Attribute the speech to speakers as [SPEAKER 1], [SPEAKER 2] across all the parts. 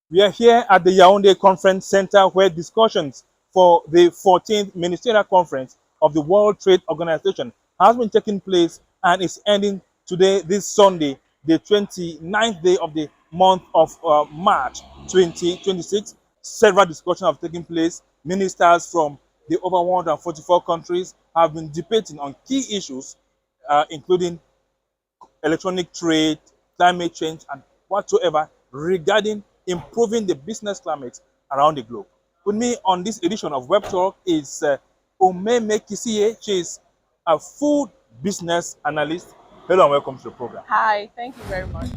[SPEAKER 1] We are here at the Yaounde Conference Center where discussions for the 14th Ministerial Conference of the World Trade Organization has been taking place and is ending today, this Sunday, the 29th day of the month of March 2026. Several discussions have taken place. Ministers from the over 144 countries have been debating on key issues, including electronic trade, climate change, and whatsoever regarding improving the business climate around the globe. With me on this edition of Web Talk is Umeme Kesiye. She is a food business analyst. Hello and welcome to the program.
[SPEAKER 2] Hi, thank you very much.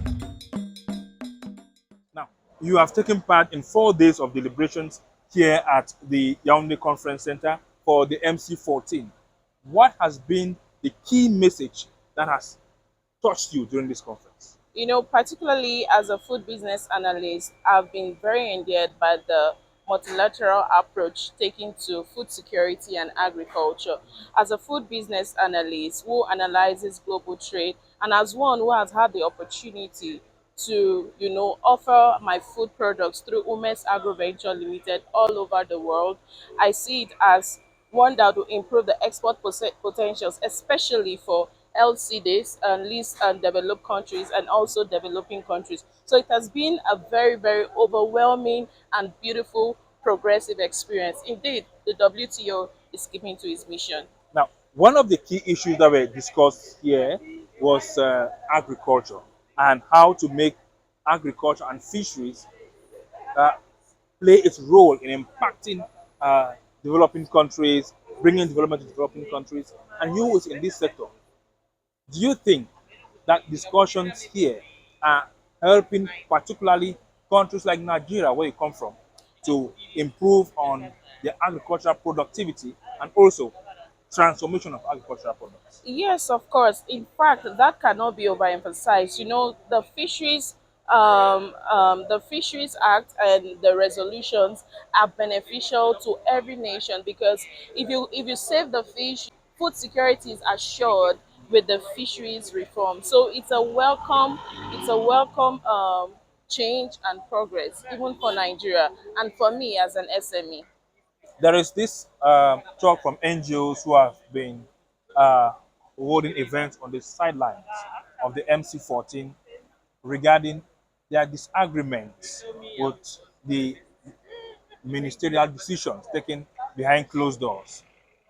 [SPEAKER 1] Now, you have taken part in 4 days of deliberations here at the Yaounde Conference Center for the MC14. What has been the key message that has touched you during this conference?
[SPEAKER 2] You know, particularly as a food business analyst, I've been very endeared by the multilateral approach taken to food security and agriculture. As a food business analyst who analyzes global trade, and as one who has had the opportunity to, offer my food products through Umes Venture Limited all over the world, I see it as one that will improve the export potentials, especially for LCDs and least developed countries and also developing countries. So it has been a very, very overwhelming and beautiful progressive experience. Indeed, the WTO is keeping to its mission.
[SPEAKER 1] Now, one of the key issues that were discussed here was agriculture and how to make agriculture and fisheries uh, play its role in impacting developing countries, bringing development to developing countries, and you was in this sector. Do you think that discussions here are helping particularly countries like Nigeria, where you come from, to improve on their agricultural productivity and also transformation of agricultural products?
[SPEAKER 2] Yes, of course. In fact, that cannot be overemphasized. You know, the Fisheries Act and the resolutions are beneficial to every nation because if you save the fish, food security is assured with the fisheries reform. So it's a welcome change and progress even for Nigeria and for me as an SME.
[SPEAKER 1] There is this talk from NGOs who have been uh, holding events on the sidelines of the MC14 regarding their disagreements with the ministerial decisions taken behind closed doors.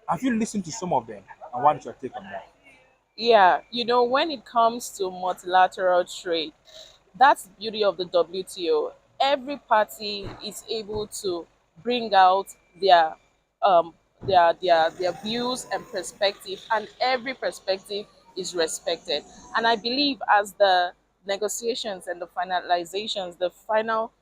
[SPEAKER 1] Have you listened to some of them, and what is your take on that?
[SPEAKER 2] Yeah, when it comes to multilateral trade, that's the beauty of the WTO. Every party is able to bring out their um their views and perspective, and every perspective is respected. And I believe as the negotiations and the finalizations, the final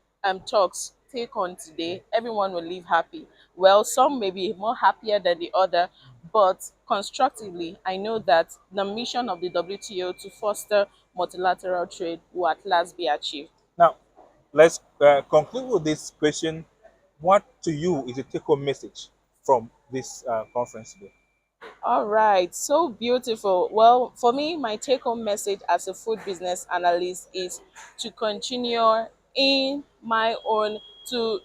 [SPEAKER 2] talks take on today, everyone will leave happy. Well, some may be more happier than the other, but constructively, I know that the mission of the WTO to foster multilateral trade will at last be achieved.
[SPEAKER 1] Now, let's conclude with this question. What to you is a take-home message from this conference today?
[SPEAKER 2] All right, so beautiful. Well, for me, my take home message as a food business analyst is to continue in my own to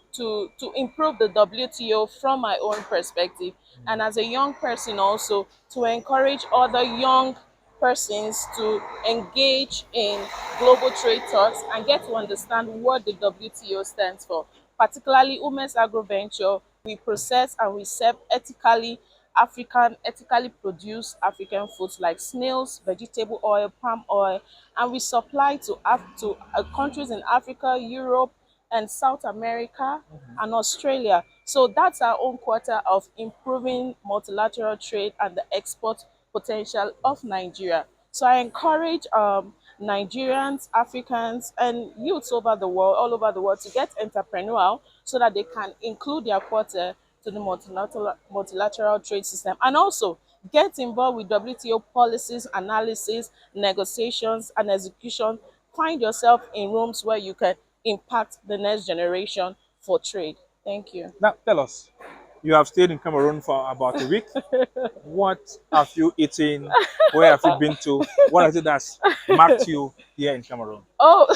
[SPEAKER 2] improve the WTO from my own perspective, and as a young person also to encourage other young persons to engage in global trade talks and get to understand what the WTO stands for. Particularly Women's Venture, we process and we serve ethically produced African foods like snails, vegetable oil, palm oil, and we supply to countries in Africa, Europe, and South America and Australia. So that's our own quarter of improving multilateral trade and the export potential of Nigeria. So I encourage Nigerians, Africans, and youths over the world, all over the world, to get entrepreneurial so that they can include their quarter to the multilateral trade system, and also get involved with WTO policies, analysis, negotiations, and execution. Find yourself in rooms where you can impact the next generation for trade. Thank you.
[SPEAKER 1] Now, tell us, You have stayed in Cameroon for about a week. What have you eaten? Where have you been to? What is it that's marked you here in Cameroon?
[SPEAKER 2] Oh,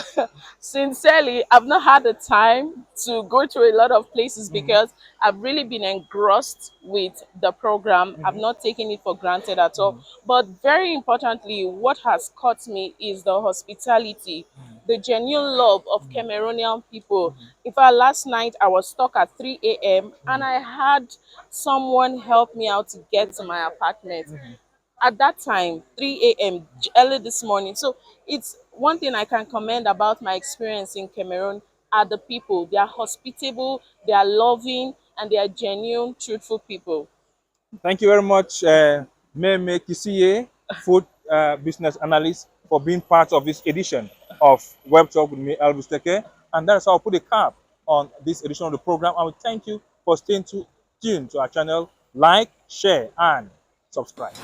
[SPEAKER 2] sincerely, I've not had the time to go to a lot of places
[SPEAKER 1] Mm-hmm.
[SPEAKER 2] because I've really been engrossed with the program. I've
[SPEAKER 1] Mm-hmm.
[SPEAKER 2] not taken it for granted at all. But very importantly, what has caught me is the hospitality, the genuine love of Cameroonian people. In fact, last night I was stuck at 3 a.m. and I had someone help me out to get to my apartment at that time, 3 a.m. early this morning. So it's one thing I can commend about my experience in Cameroon are the people. They are hospitable, they are loving, and they are genuine, truthful people.
[SPEAKER 1] Thank you very much, Umeme Kesiye, Food Business Analyst, for being part of this edition of Web Talk with me, Elvis Teke. And that's how I'll put a cap on this edition of the program. I will thank you for staying tuned to our channel. Like, share, and subscribe.